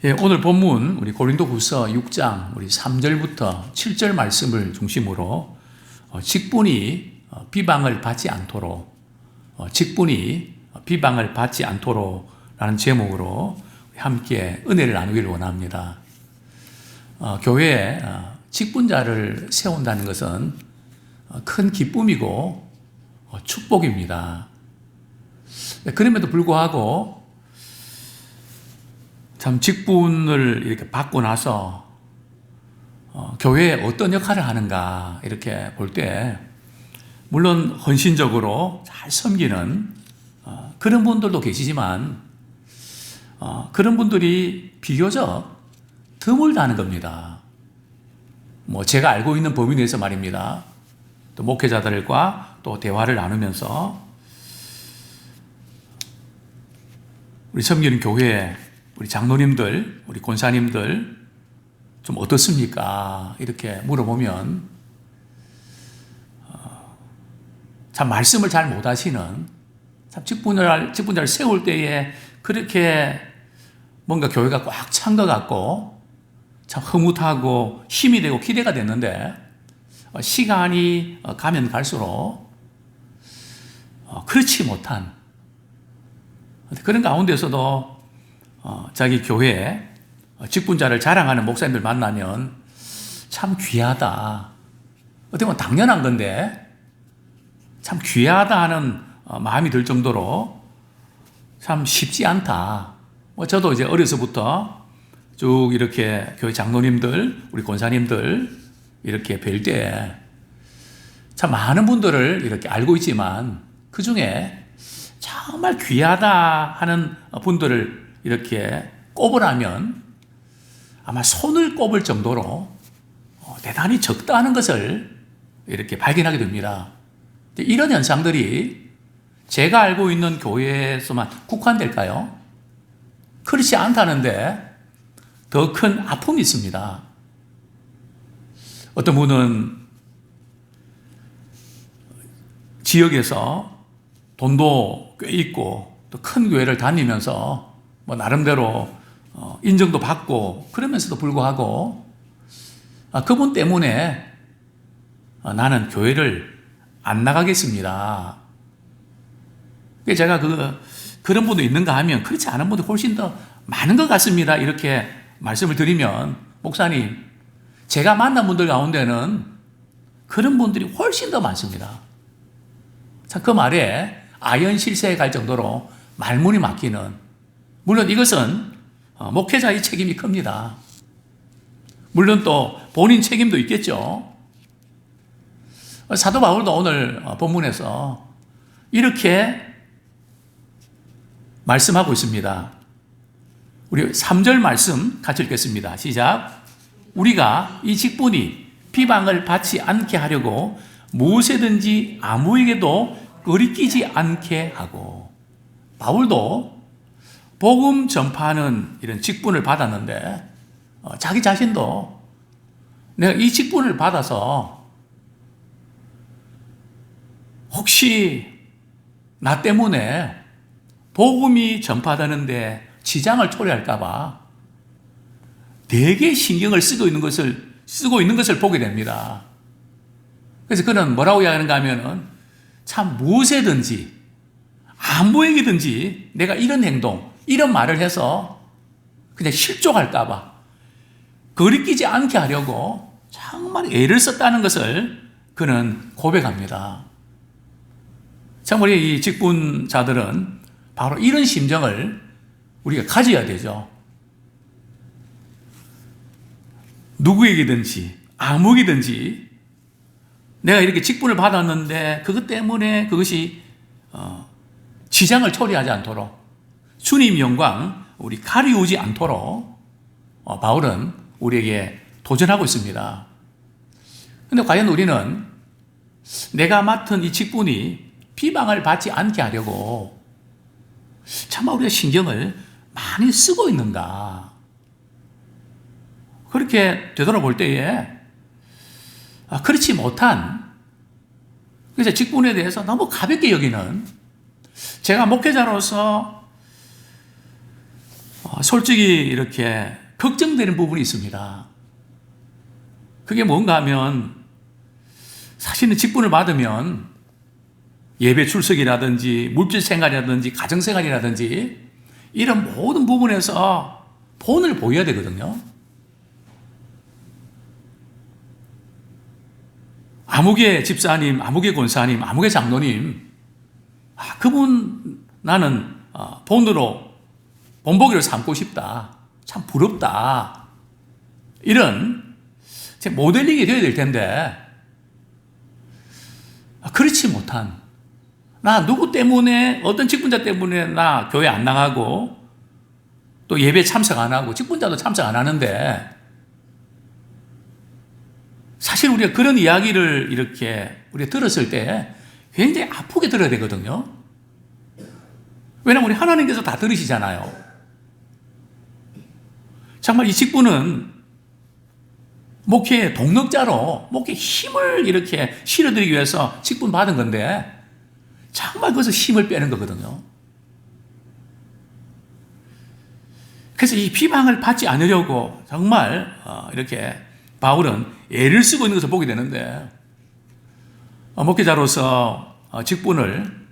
오늘 본문 우리 고린도후서 6장 우리 3절부터 7절 말씀을 중심으로 직분이 비방을 받지 않도록 라는 제목으로 함께 은혜를 나누기를 원합니다. 교회에 직분자를 세운다는 것은 큰 기쁨이고 축복입니다. 그럼에도 불구하고 참 직분을 이렇게 받고 나서 교회에 어떤 역할을 하는가 이렇게 볼 때 물론 헌신적으로 잘 섬기는 그런 분들도 계시지만 그런 분들이 비교적 드물다는 겁니다. 제가 알고 있는 범위 내에서 말입니다. 또 목회자들과 또 대화를 나누면서 우리 섬기는 교회 우리 장로님들, 우리 권사님들 좀 어떻습니까? 이렇게 물어보면 참 말씀을 잘 못하시는 참 직분자를 세울 때에 그렇게 뭔가 교회가 꽉 찬 것 같고 참 흐뭇하고 힘이 되고 기대가 됐는데 시간이 가면 갈수록 그렇지 못한 그런 가운데서도 자기 교회에 직분자를 자랑하는 목사님들 만나면 참 귀하다. 어떻게 보면 당연한 건데 참 귀하다 하는 마음이 들 정도로 참 쉽지 않다. 저도 이제 어려서부터 쭉 이렇게 교회 장로님들, 우리 권사님들 이렇게 뵐 때 참 많은 분들을 이렇게 알고 있지만 그 중에 정말 귀하다 하는 분들을 이렇게 꼽으라면 아마 손을 꼽을 정도로 대단히 적다는 것을 이렇게 발견하게 됩니다. 이런 현상들이 제가 알고 있는 교회에서만 국한될까요? 그렇지 않다는데 더 큰 아픔이 있습니다. 어떤 분은 지역에서 돈도 꽤 있고 또 큰 교회를 다니면서 나름대로 인정도 받고 그러면서도 불구하고 그분 때문에 나는 교회를 안 나가겠습니다. 제가 그런 분도 있는가 하면 그렇지 않은 분도 훨씬 더 많은 것 같습니다. 이렇게 말씀을 드리면 목사님 제가 만난 분들 가운데는 그런 분들이 훨씬 더 많습니다. 참 그 말에 아연실세에 갈 정도로 말문이 막히는 물론 이것은 목회자의 책임이 큽니다. 물론 또 본인 책임도 있겠죠. 사도 바울도 오늘 본문에서 이렇게 말씀하고 있습니다. 우리 3절 말씀 같이 읽겠습니다. 시작. 우리가 이 직분이 비방을 받지 않게 하려고 무엇이든지 아무에게도 거리끼지 않게 하고 바울도 복음 전파하는 이런 직분을 받았는데 자기 자신도 내가 이 직분을 받아서 혹시 나 때문에 복음이 전파되는데 지장을 초래할까 봐 되게 신경을 쓰고 있는 것을 보게 됩니다. 그래서 그는 뭐라고 이야기하는가 하면은 참 무엇이든지 아무에게든지 내가 이런 행동, 이런 말을 해서 그냥 실족할까 봐 거리끼지 않게 하려고 정말 애를 썼다는 것을 그는 고백합니다. 참 우리 이 직분자들은 바로 이런 심정을 우리가 가져야 되죠. 누구에게든지 아무에게든지 내가 이렇게 직분을 받았는데 그것 때문에 그것이 지장을 초래하지 않도록 주님 영광 우리 가리우지 않도록 바울은 우리에게 도전하고 있습니다. 그런데 과연 우리는 내가 맡은 이 직분이 비방을 받지 않게 하려고 참 우리가 신경을 많이 쓰고 있는가? 그렇게 되돌아볼 때에 그렇지 못한 그래서 직분에 대해서 너무 가볍게 여기는 제가 목회자로서 솔직히 이렇게 걱정되는 부분이 있습니다. 그게 뭔가 하면 사실은 직분을 받으면 예배 출석이라든지 물질 생활이라든지 가정 생활이라든지 이런 모든 부분에서 본을 보여야 되거든요. 아무개 집사님, 아무개 권사님, 아무개 장로님, 그분 나는 본으로 본보기를 삼고 싶다. 참 부럽다. 이런 제 모델링이 되어야 될 텐데 그렇지 못한 나 누구 때문에 어떤 직분자 때문에 나 교회 안 나가고 또 예배 참석 안 하고 직분자도 참석 안 하는데 사실 우리가 그런 이야기를 이렇게 우리가 들었을 때 굉장히 아프게 들어야 되거든요. 왜냐하면 우리 하나님께서 다 들으시잖아요. 정말 이 직분은 목회의 동력자로 목회 힘을 이렇게 실어드리기 위해서 직분 받은 건데 정말 그것을 힘을 빼는 거거든요. 그래서 이 비방을 받지 않으려고 정말 이렇게 바울은 애를 쓰고 있는 것을 보게 되는데 목회자로서 직분을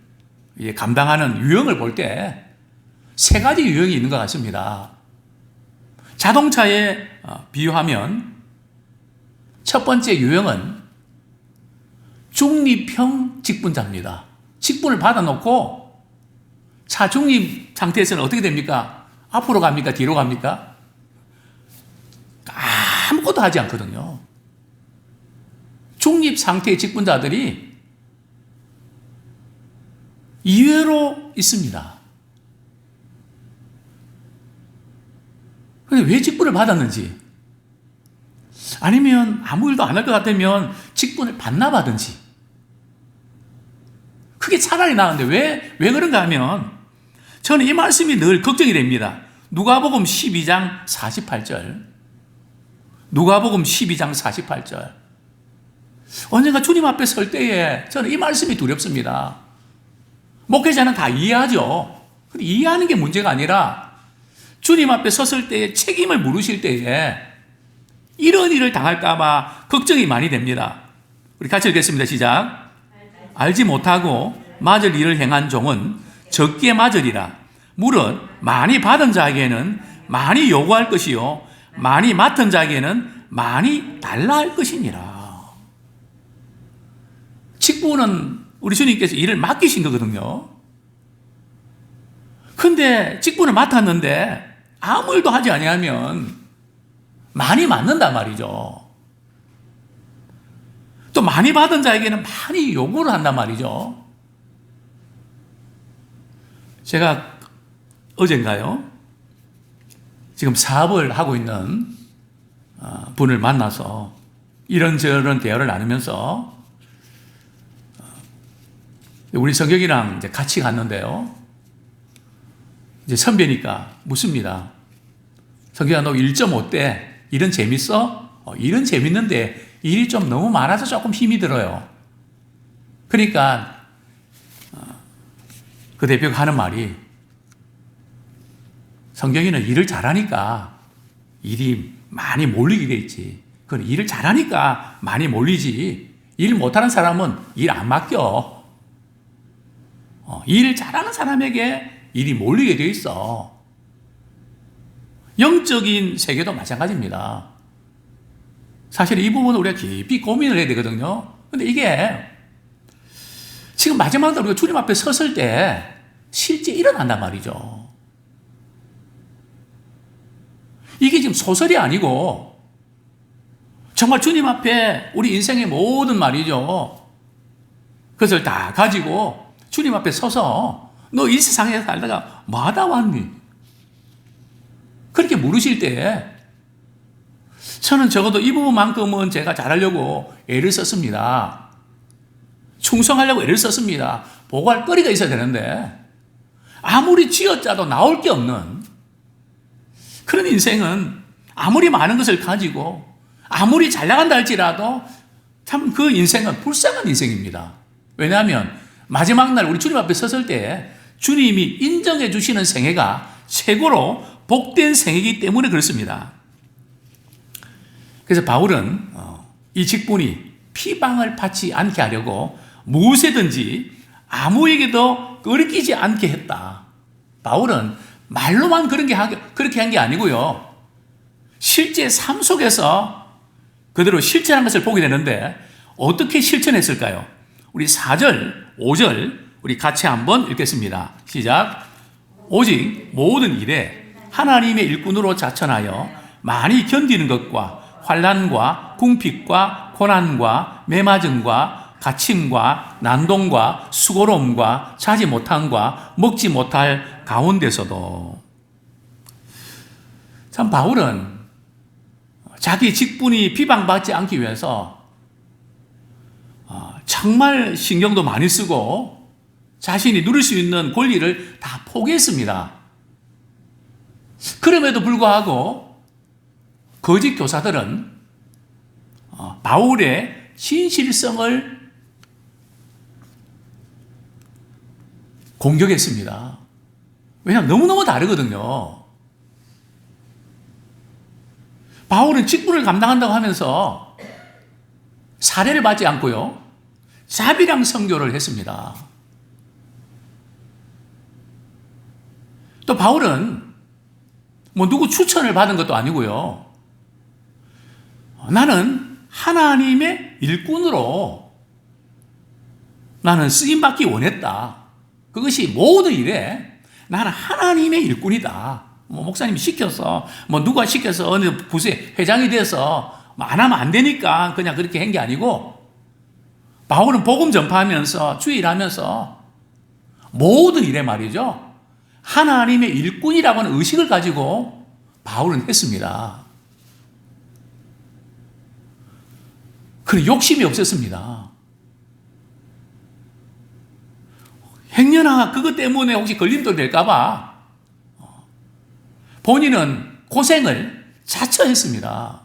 감당하는 유형을 볼 때 세 가지 유형이 있는 것 같습니다. 자동차에 비유하면 첫 번째 유형은 중립형 직분자입니다. 직분을 받아놓고 차 중립 상태에서는 어떻게 됩니까? 앞으로 갑니까? 뒤로 갑니까? 아무것도 하지 않거든요. 중립 상태의 직분자들이 이외로 있습니다. 왜 직분을 받았는지, 아니면 아무 일도 안 할 것 같으면 직분을 반납하든지, 그게 차라리 나은데 왜 그런가 하면 저는 이 말씀이 늘 걱정이 됩니다. 누가복음 12장 48절. 누가복음 12장 48절. 언젠가 주님 앞에 설 때에 저는 이 말씀이 두렵습니다. 목회자는 다 이해하죠. 근데 이해하는 게 문제가 아니라 주님 앞에 섰을 때에 책임을 물으실 때에 이런 일을 당할까봐 걱정이 많이 됩니다. 우리 같이 읽겠습니다. 시작. 알지 못하고 맞을 일을 행한 종은 적게 맞으리라. 무릇 많이 받은 자에게는 많이 요구할 것이요 많이 맡은 자에게는 많이 달라 할 것이니라. 직분은 우리 주님께서 일을 맡기신 거거든요. 근데 직분을 맡았는데 아무 일도 하지 아니하면 많이 맞는단 말이죠. 또 많이 받은 자에게는 많이 요구를 한단 말이죠. 제가 어젠가요? 지금 사업을 하고 있는 분을 만나서 이런저런 대화를 나누면서 우리 성격이랑 이제 같이 갔는데요. 이제 선배니까 묻습니다. 성격아, 너 1.5대 일은 재밌어? 일은 재밌는데 일이 좀 너무 많아서 조금 힘이 들어요. 그러니까 그 대표가 하는 말이 성경이는 일을 잘하니까 일이 많이 몰리게 돼 있지. 그건 일을 잘하니까 많이 몰리지. 일 못하는 사람은 일 안 맡겨. 일 잘하는 사람에게 일이 몰리게 돼 있어. 영적인 세계도 마찬가지입니다. 사실 이 부분은 우리가 깊이 고민을 해야 되거든요. 근데 이게 지금 마지막으로 우리가 주님 앞에 섰을 때 실제 일어난단 말이죠. 이게 지금 소설이 아니고 정말 주님 앞에 우리 인생의 모든 말이죠. 그것을 다 가지고 주님 앞에 서서 너 이 세상에 살다가 뭐 하다 왔니? 그렇게 물으실 때 저는 적어도 이 부분만큼은 제가 잘하려고 애를 썼습니다. 충성하려고 애를 썼습니다. 보고할 거리가 있어야 되는데 아무리 쥐어짜도 나올 게 없는 그런 인생은 아무리 많은 것을 가지고 아무리 잘 나간다 할지라도 참 그 인생은 불쌍한 인생입니다. 왜냐하면 마지막 날 우리 주님 앞에 섰을 때 주님이 인정해 주시는 생애가 최고로 복된 생이기 때문에 그렇습니다. 그래서 바울은 이 직분이 피방을 받지 않게 하려고 무엇이든지 아무에게도 끓이지 않게 했다. 바울은 말로만 그렇게 한 게 아니고요. 실제 삶 속에서 그대로 실천한 것을 보게 되는데 어떻게 실천했을까요? 우리 4절, 5절 우리 같이 한번 읽겠습니다. 시작. 오직 모든 일에 하나님의 일꾼으로 자천하여 많이 견디는 것과 환난과 궁핍과 고난과 매맞음과 갇힘과 난동과 수고로움과 자지 못함과 먹지 못할 가운데서도 참 바울은 자기 직분이 비방받지 않기 위해서 정말 신경도 많이 쓰고 자신이 누릴 수 있는 권리를 다 포기했습니다. 그럼에도 불구하고 거짓 교사들은 바울의 진실성을 공격했습니다. 왜냐하면 너무너무 다르거든요. 바울은 직분을 감당한다고 하면서 사례를 받지 않고요. 자비랑 선교를 했습니다. 또 바울은 뭐 누구 추천을 받은 것도 아니고요. 나는 하나님의 일꾼으로 나는 쓰임받기 원했다. 그것이 모든 일에 나는 하나님의 일꾼이다. 뭐 목사님이 시켜서 뭐 누가 시켜서 어느 부서의 회장이 돼서 안 하면 안 되니까 그냥 그렇게 한 게 아니고 바울은 복음 전파하면서 주일하면서 모든 일에 말이죠. 하나님의 일꾼이라고 하는 의식을 가지고 바울은 했습니다. 그런 욕심이 없었습니다. 행여나 그것 때문에 혹시 걸림돌이 될까봐 본인은 고생을 자처했습니다.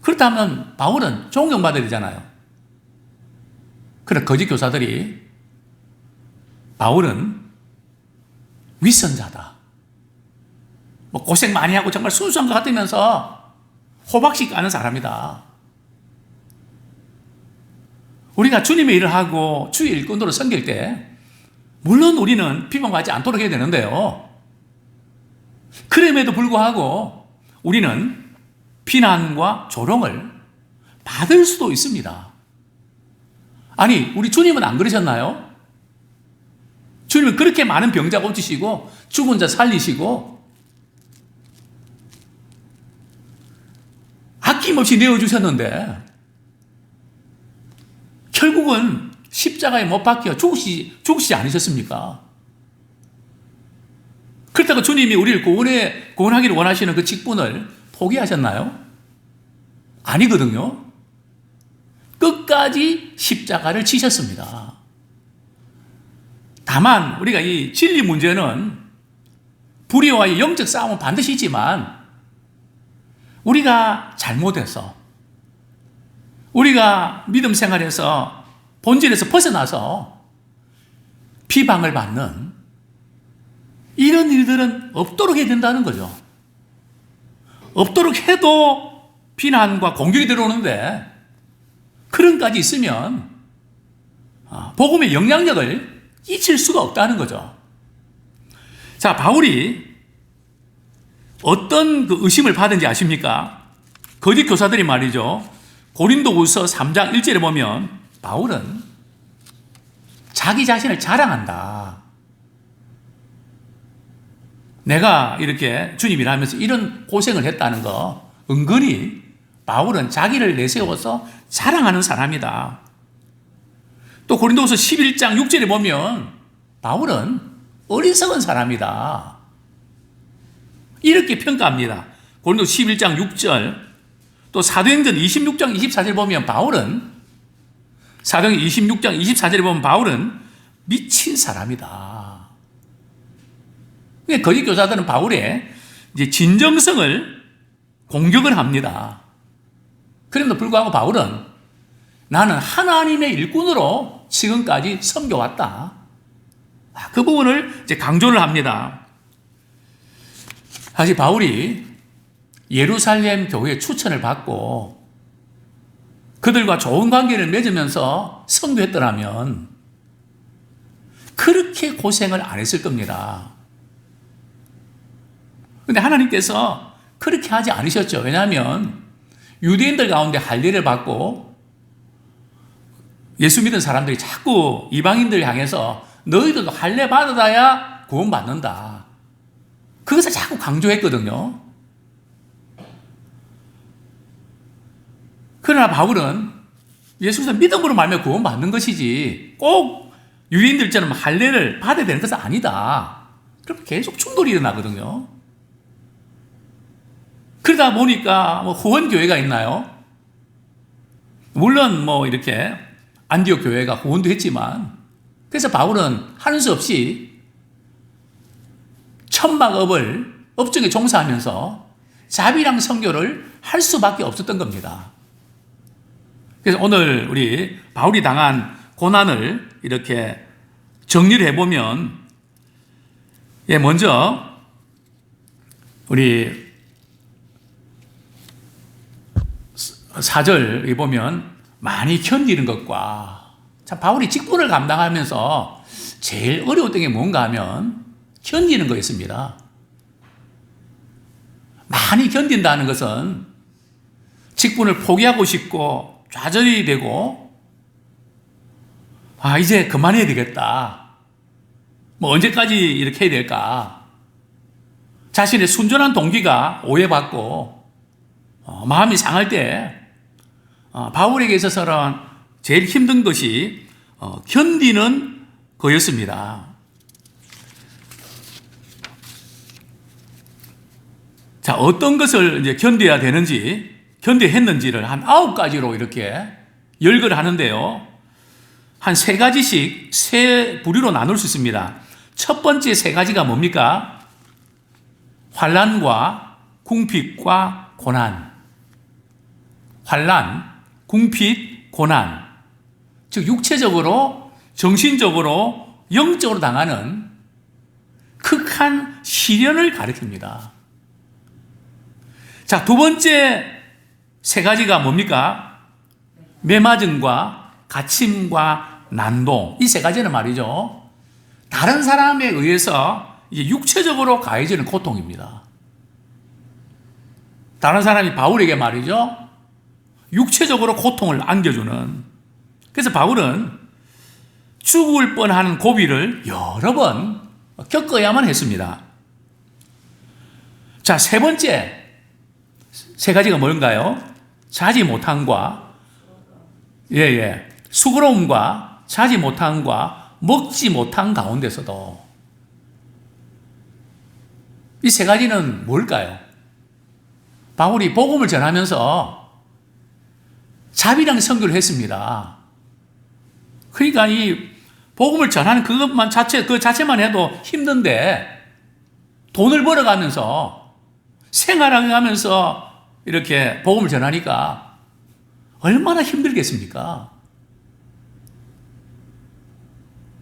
그렇다면 바울은 존경받아야 되잖아요. 그런 거짓 교사들이 바울은 윗선자다. 뭐 고생 많이 하고 정말 순수한 것 같으면서 호박씩 까는 사람이다. 우리가 주님의 일을 하고 주의 일꾼으로 섬길 때 물론 우리는 비방받지 않도록 해야 되는데요. 그럼에도 불구하고 우리는 비난과 조롱을 받을 수도 있습니다. 아니, 우리 주님은 안 그러셨나요? 주님은 그렇게 많은 병자 고치시고 죽은 자 살리시고 아낌없이 내어주셨는데 결국은 십자가에 못 박혀 죽으시지 않으셨습니까? 그렇다고 주님이 우리를 구원하기를 원하시는 그 직분을 포기하셨나요? 아니거든요. 끝까지 십자가를 지셨습니다. 다만 우리가 이 진리 문제는 불의와의 영적 싸움은 반드시 있지만 우리가 잘못해서 우리가 믿음 생활에서 본질에서 벗어나서 비방을 받는 이런 일들은 없도록 해야 된다는 거죠. 없도록 해도 비난과 공격이 들어오는데 그런 까지 있으면 복음의 영향력을 끼칠 수가 없다는 거죠. 자, 바울이 어떤 그 의심을 받은지 아십니까? 거짓 교사들이 말이죠. 고린도후서 3장 1절에 보면 바울은 자기 자신을 자랑한다. 내가 이렇게 주님 일하면서 이런 고생을 했다는 거 은근히 바울은 자기를 내세워서 자랑하는 사람이다. 또 고린도후서 11장 6절에 보면 바울은 어리석은 사람이다. 이렇게 평가합니다. 고린도후서 11장 6절 또 사도행전 26장 24절 보면 바울은 사도행전 26장 24절에 보면 바울은 미친 사람이다. 거짓 교사들은 바울의 이제 진정성을 공격을 합니다. 그럼에도 불구하고 바울은 나는 하나님의 일꾼으로 지금까지 섬겨왔다. 그 부분을 이제 강조를 합니다. 사실 바울이 예루살렘 교회 추천을 받고 그들과 좋은 관계를 맺으면서 선교했더라면 그렇게 고생을 안 했을 겁니다. 근데 하나님께서 그렇게 하지 않으셨죠. 왜냐하면 유대인들 가운데 할례를 받고 예수 믿은 사람들이 자꾸 이방인들 향해서 너희들도 할례 받아야 구원받는다. 그것을 자꾸 강조했거든요. 그러나 바울은 예수께서 믿음으로 말미암아 구원받는 것이지 꼭 유대인들처럼 할례를 받아야 되는 것은 아니다. 그럼 계속 충돌이 일어나거든요. 그러다 보니까 뭐 후원교회가 있나요? 물론 뭐 이렇게 안디옥 교회가 후원도 했지만 그래서 바울은 하는 수 없이 천막업을 업종에 종사하면서 자비랑 선교를 할 수밖에 없었던 겁니다. 그래서 오늘 우리 바울이 당한 고난을 이렇게 정리를 해보면 먼저 우리 4절에 보면 많이 견디는 것과 참 바울이 직분을 감당하면서 제일 어려웠던 게 뭔가 하면 견디는 거였습니다. 많이 견딘다는 것은 직분을 포기하고 싶고 좌절이 되고 이제 그만해야 되겠다. 뭐 언제까지 이렇게 해야 될까? 자신의 순전한 동기가 오해받고 마음이 상할 때 바울에게 있어서는 제일 힘든 것이 견디는 거였습니다. 자, 어떤 것을 이제 견뎌야 되는지, 견뎌했는지를 한 9가지로 이렇게 열거를 하는데요. 한 3가지씩 세 부류로 나눌 수 있습니다. 첫 번째 3가지가 뭡니까? 환난과 궁핍과 고난. 환난, 궁핍, 고난. 즉 육체적으로, 정신적으로, 영적으로 당하는 극한 시련을 가리킵니다. 자, 두 번째 3가지가 뭡니까? 매맞음과 갇힘과 난동. 이 3가지는 말이죠. 다른 사람에 의해서 이제 육체적으로 가해지는 고통입니다. 다른 사람이 바울에게 말이죠. 육체적으로 고통을 안겨주는. 그래서 바울은 죽을 뻔한 고비를 여러 번 겪어야만 했습니다. 자, 3번째 3가지가 뭔가요? 자지 못함과 수고로움과 자지 못함과 먹지 못한 가운데서도 이 3가지는 뭘까요? 바울이 복음을 전하면서 자비랑 선교를 했습니다. 그러니까 이 복음을 전하는 그 자체만 해도 힘든데 돈을 벌어가면서 생활하면서 이렇게 복음을 전하니까 얼마나 힘들겠습니까?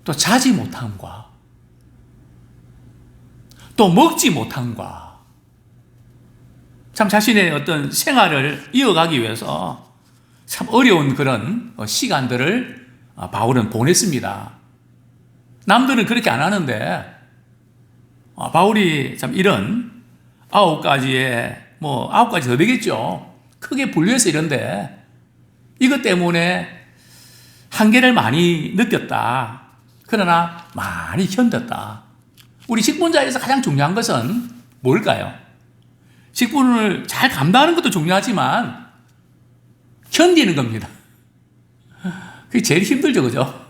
또 자지 못함과 또 먹지 못함과 참 자신의 어떤 생활을 이어가기 위해서 참 어려운 그런 시간들을 바울은 보냈습니다. 남들은 그렇게 안 하는데 바울이 참 이런 9가지에 9가지 더 되겠죠. 크게 분류해서 이런데 이것 때문에 한계를 많이 느꼈다. 그러나 많이 견뎠다. 우리 직분자에서 가장 중요한 것은 뭘까요? 직분을 잘 감당하는 것도 중요하지만 견디는 겁니다. 그게 제일 힘들죠, 그죠?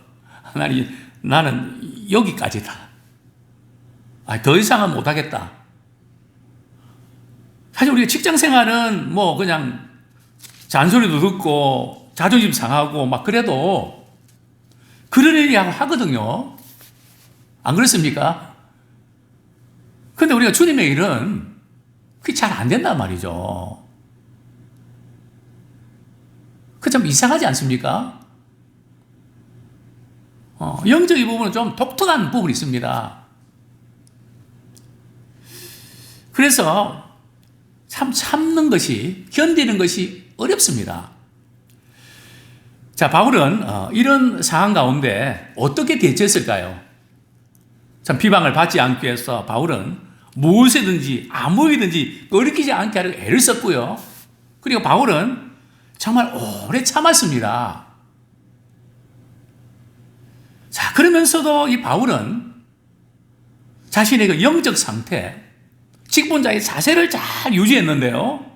나는 여기까지다. 더 이상은 못하겠다. 사실 우리가 직장 생활은 그냥 잔소리도 듣고 자존심 상하고 막 그래도 그런 일이 하거든요. 안 그렇습니까? 근데 우리가 주님의 일은 그게 잘 안 된단 말이죠. 그 참 이상하지 않습니까? 영적인 부분은 좀 독특한 부분이 있습니다. 그래서 참 참는 것이, 견디는 것이 어렵습니다. 자, 바울은 이런 상황 가운데 어떻게 대처했을까요? 참 비방을 받지 않기 위해서 바울은 무엇이든지 아무이든지 꺼리끼지 않게 하려고 애를 썼고요. 그리고 바울은 정말 오래 참았습니다. 자, 그러면서도 이 바울은 자신의 그 영적 상태, 직분자의 자세를 잘 유지했는데요.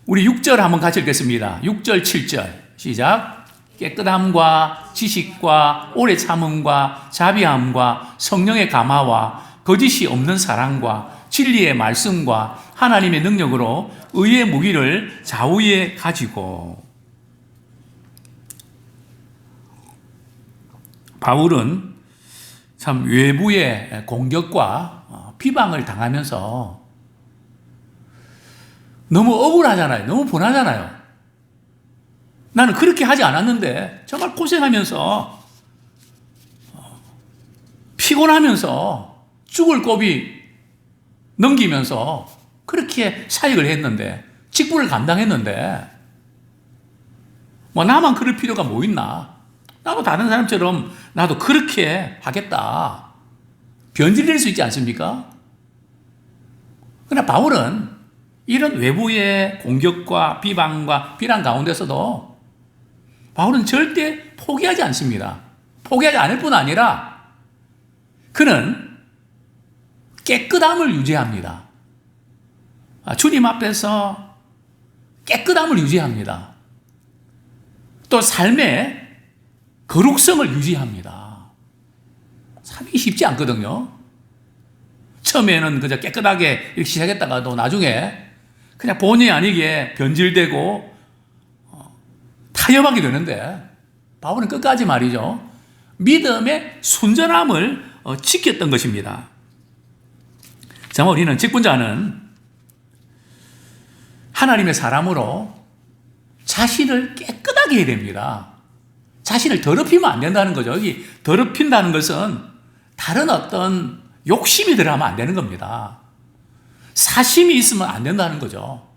우리 6절 한번 같이 읽겠습니다. 6절, 7절 시작. 깨끗함과 지식과 오래 참음과 자비함과 성령의 감화와 거짓이 없는 사랑과 진리의 말씀과 하나님의 능력으로 의의 무기를 좌우에 가지고. 바울은 참 외부의 공격과 비방을 당하면서 너무 억울하잖아요. 너무 분하잖아요. 나는 그렇게 하지 않았는데 정말 고생하면서 피곤하면서 죽을 고비 넘기면서 그렇게 사역을 했는데, 직분을 감당했는데 뭐 나만 그럴 필요가 뭐 있나? 나도 다른 사람처럼 나도 그렇게 하겠다. 변질될 수 있지 않습니까? 그러나 바울은 이런 외부의 공격과 비방과 비난 가운데서도 바울은 절대 포기하지 않습니다. 포기하지 않을 뿐 아니라 그는 깨끗함을 유지합니다. 주님 앞에서 깨끗함을 유지합니다. 또 삶의 거룩성을 유지합니다. 참 쉽지 않거든요. 처음에는 그저 깨끗하게 이렇게 시작했다가도 나중에 그냥 본의 아니게 변질되고 타협하게 되는데, 바울은 끝까지 말이죠, 믿음의 순전함을 지켰던 것입니다. 정말 우리는 직분자는 하나님의 사람으로 자신을 깨끗하게 해야 됩니다. 자신을 더럽히면 안 된다는 거죠. 여기 더럽힌다는 것은 다른 어떤 욕심이 들어가면 안 되는 겁니다. 사심이 있으면 안 된다는 거죠.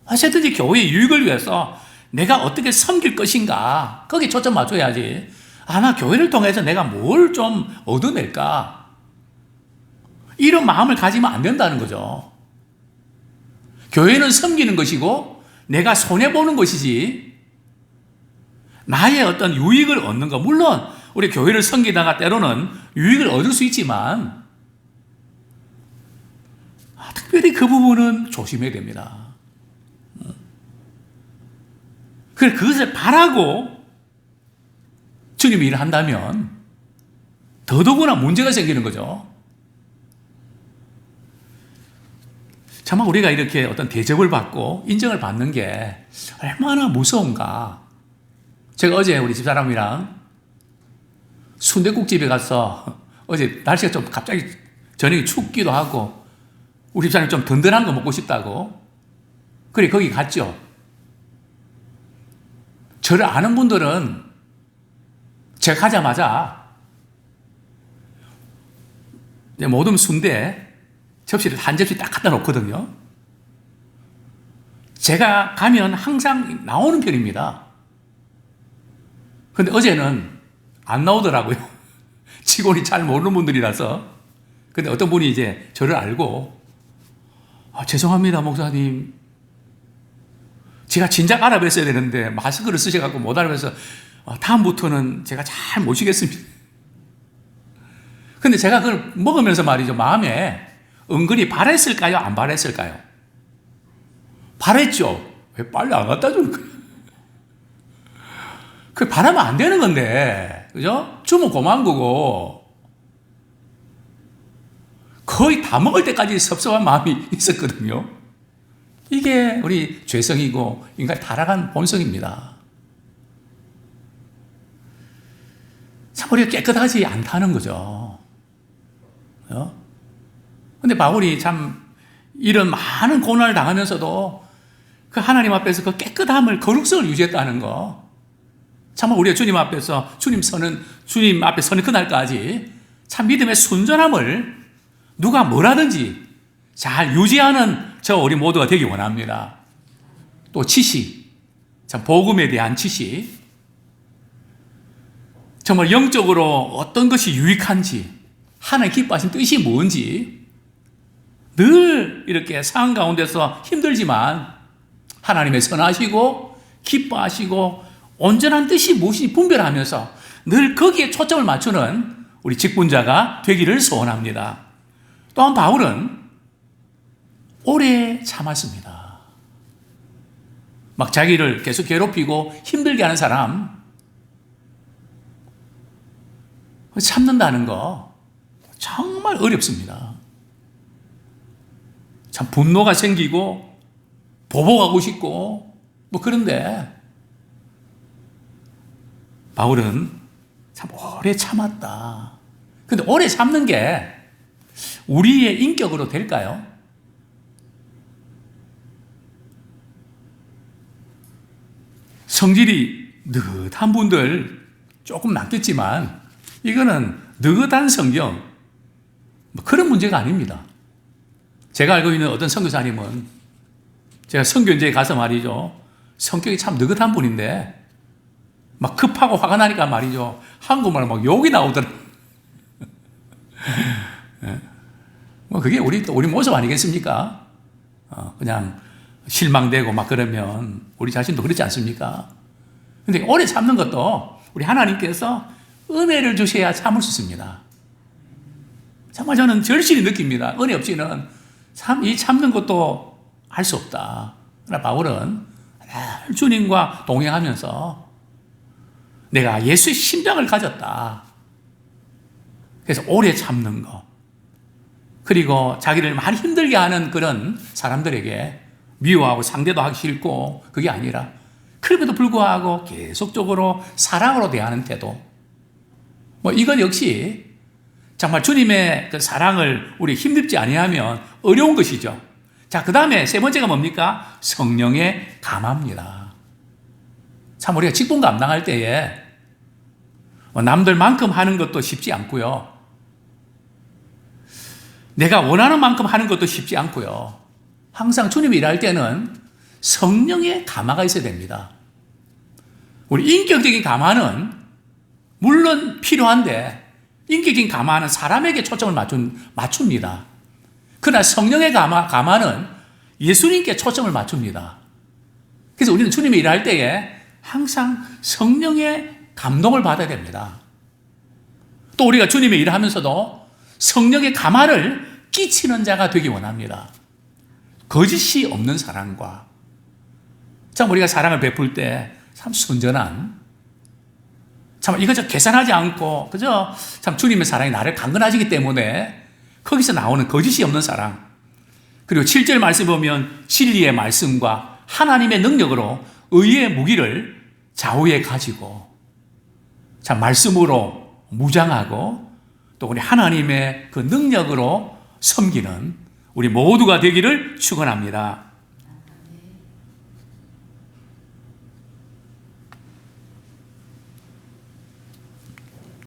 어쨌든지 교회의 유익을 위해서 내가 어떻게 섬길 것인가, 거기에 초점 맞춰야지. 나 교회를 통해서 내가 뭘 좀 얻어낼까, 이런 마음을 가지면 안 된다는 거죠. 교회는 섬기는 것이고 내가 손해보는 것이지, 나의 어떤 유익을 얻는 것, 물론 우리 교회를 섬기다가 때로는 유익을 얻을 수 있지만 특별히 그 부분은 조심해야 됩니다. 그래서 그것을 바라고 주님이 일을 한다면 더더구나 문제가 생기는 거죠. 정말 우리가 이렇게 어떤 대접을 받고 인정을 받는 게 얼마나 무서운가. 제가 어제 우리 집사람이랑 순댓국집에 가서, 어제 날씨가 좀 갑자기 저녁에 춥기도 하고 우리 집사람이 좀 든든한 거 먹고 싶다고, 그래 거기 갔죠. 저를 아는 분들은 제가 가자마자 모든 순대 접시를 한 접시 딱 갖다 놓거든요. 제가 가면 항상 나오는 편입니다. 근데 어제는 안 나오더라고요. 직원이 잘 모르는 분들이라서. 근데 어떤 분이 이제 저를 알고, 죄송합니다, 목사님. 제가 진작 알아뵀어야 되는데 마스크를 쓰셔갖고 못 알아뵈서 다음부터는 제가 잘 모시겠습니다. 근데 제가 그걸 먹으면서 말이죠, 마음에 은근히 바랬을까요? 안 바랬을까요? 바랬죠. 왜 빨리 안 갖다 주는 거예요? 그 바라면 안 되는 건데, 그죠? 주면 고마운 거고. 거의 다 먹을 때까지 섭섭한 마음이 있었거든요. 이게 우리 죄성이고 인간이 타락한 본성입니다. 참 우리가 깨끗하지 않다는 거죠. 근데 바울이 참 이런 많은 고난을 당하면서도 그 하나님 앞에서 그 깨끗함을, 거룩성을 유지했다는 거. 정말 우리가 주님 앞에서 주님 앞에 서는 그날까지 참 믿음의 순전함을 누가 뭐라든지 잘 유지하는 저 우리 모두가 되기 원합니다. 또 지식, 참 복음에 대한 지식, 정말 영적으로 어떤 것이 유익한지, 하나님 기뻐하신 뜻이 뭔지 늘 이렇게 상황 가운데서 힘들지만 하나님의 선하시고 기뻐하시고 온전한 뜻이 무엇인지 분별하면서 늘 거기에 초점을 맞추는 우리 직분자가 되기를 소원합니다. 또한 바울은 오래 참았습니다. 막 자기를 계속 괴롭히고 힘들게 하는 사람 참는다는 거 정말 어렵습니다. 참 분노가 생기고 보복하고 싶고 뭐 그런데 바울은 참 오래 참았다. 근데 오래 참는 게 우리의 인격으로 될까요? 성질이 느긋한 분들 조금 낫겠지만 이거는 느긋한 성경 뭐 그런 문제가 아닙니다. 제가 알고 있는 어떤 선교사님은 제가 선교연제에 가서 말이죠, 성격이 참 느긋한 분인데 막 급하고 화가 나니까 말이죠, 한국말로 막 욕이 나오더라고요. 뭐 그게 우리 모습 아니겠습니까? 그냥 실망되고 막 그러면 우리 자신도 그렇지 않습니까? 근데 오래 참는 것도 우리 하나님께서 은혜를 주셔야 참을 수 있습니다. 정말 저는 절실히 느낍니다. 은혜 없이는 참 이 참는 것도 할 수 없다. 그러나 바울은 늘 주님과 동행하면서 내가 예수의 심장을 가졌다. 그래서 오래 참는 거. 그리고 자기를 많이 힘들게 하는 그런 사람들에게 미워하고 상대도 하기 싫고 그게 아니라 그럼에도 불구하고 계속적으로 사랑으로 대하는 태도. 뭐 이것 역시 정말 주님의 그 사랑을 우리 힘입지 아니하면 어려운 것이죠. 자, 그 다음에 세 번째가 뭡니까? 성령의 감화입니다. 참 우리가 직분 감당할 때에 남들만큼 하는 것도 쉽지 않고요. 내가 원하는 만큼 하는 것도 쉽지 않고요. 항상 주님이 일할 때는 성령의 감화가 있어야 됩니다. 우리 인격적인 감화는 물론 필요한데 인격적인 감화는 사람에게 초점을 맞춥니다. 그러나 성령의 감화는 예수님께 초점을 맞춥니다. 그래서 우리는 주님이 일할 때에 항상 성령의 감동을 받아야 됩니다. 또 우리가 주님의 일을 하면서도 성령의 감화를 끼치는 자가 되기 원합니다. 거짓이 없는 사랑과 참 우리가 사랑을 베풀 때 참 순전한, 참 이것저것 계산하지 않고 그저 참 주님의 사랑이 나를 강건하시기 때문에 거기서 나오는 거짓이 없는 사랑. 그리고 7절 말씀 보면 진리의 말씀과 하나님의 능력으로 의의 무기를 좌우에 가지고 참 말씀으로 무장하고 또 우리 하나님의 그 능력으로 섬기는 우리 모두가 되기를 축원합니다.